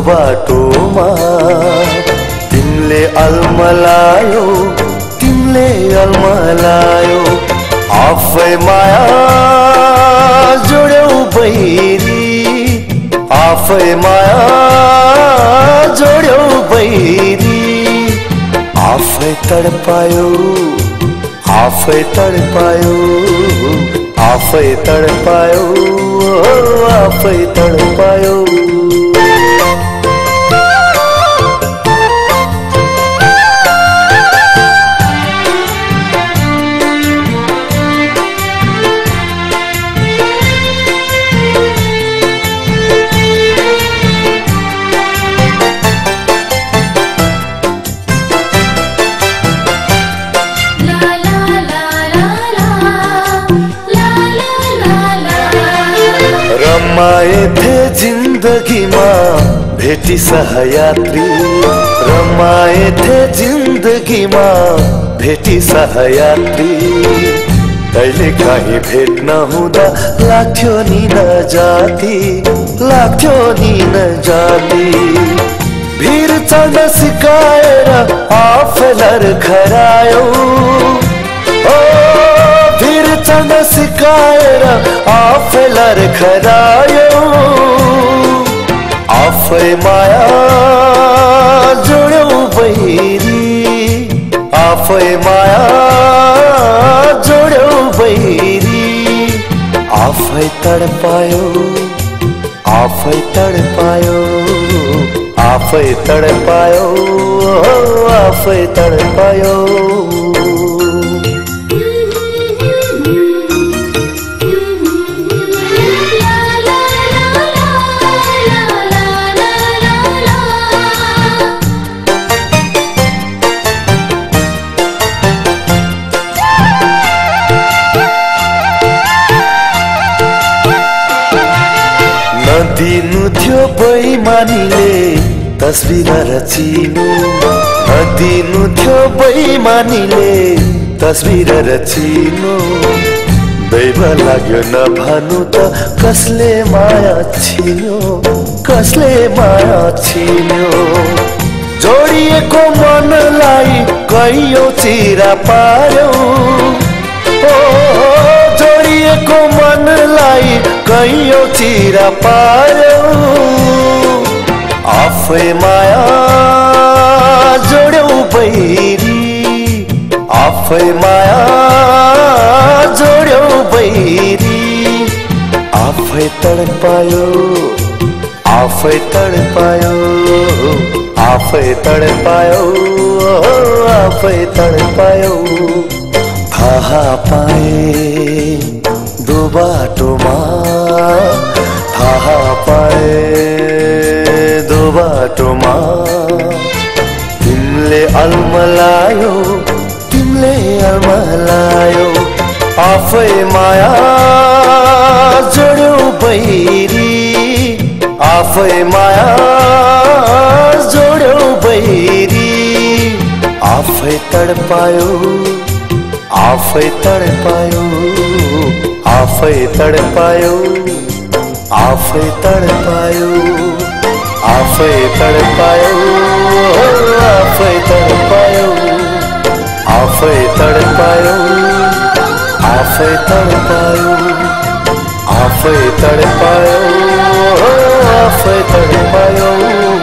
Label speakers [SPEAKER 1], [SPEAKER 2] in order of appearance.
[SPEAKER 1] बाटोमा तिमीले अल्मलायो तिमीले अल्मलायो आफै माया जोड्यौ बैरी आफै माया जोड्यौ बैरी आफै तडपायो आफै तडपायो आफै तडपायो आफै तडपायो रमाए थे जिंदगीमा भेटी सहयात्री रमाए थे जिंदगीमा भेटी सहयात्री कहिले काहीँ भेट नहुँदा लाग्थ्यो नि नजाती लाग्थ्यो नि नजाती भिर चढ्न सिकाएर आफै लर्खरायो भिर चढ्न सिकाएर आफै लर्खरायो आफै माया जोड्यौ बैरी आफै माया जोड्यौ बैरी आफै तडपायो आफै तडपायो आफै तडपायो आफै तडपायो नदिनु थियो बैमानीले तस्बिर रचिनु नदिनु थियो बैमानीले तस्बिर रचिनु दैव लाग्यो नभनु त कसले माया छिन्यो कसले माया छिन्यो जोडिएको मनलाई कैयौँ चिरा पार्यो जोडिएको मनलाई कैयौँ चिरा पार्यो आफै माया जोड्यौ बैरी आफै माया जोड्यौ बैरी आफै तडपायो आफै तडपायो आफै तडपायो आफै तडपायो थाहा पाए दो बाटोमा थाहा पाए दो बाटोमा तिमीले अल्मलायो तिमीले अल्मलायो आफै माया जोड्यौ बैरी आफै माया जोड्यौ बैरी आफै तडपायो आफै तडपायो आफै तडपायो आफै तडपायो आफै तडपायो आफै तडपायो आफै तडपायो आफै तडपायो आफै तडपायो आफै तडपायो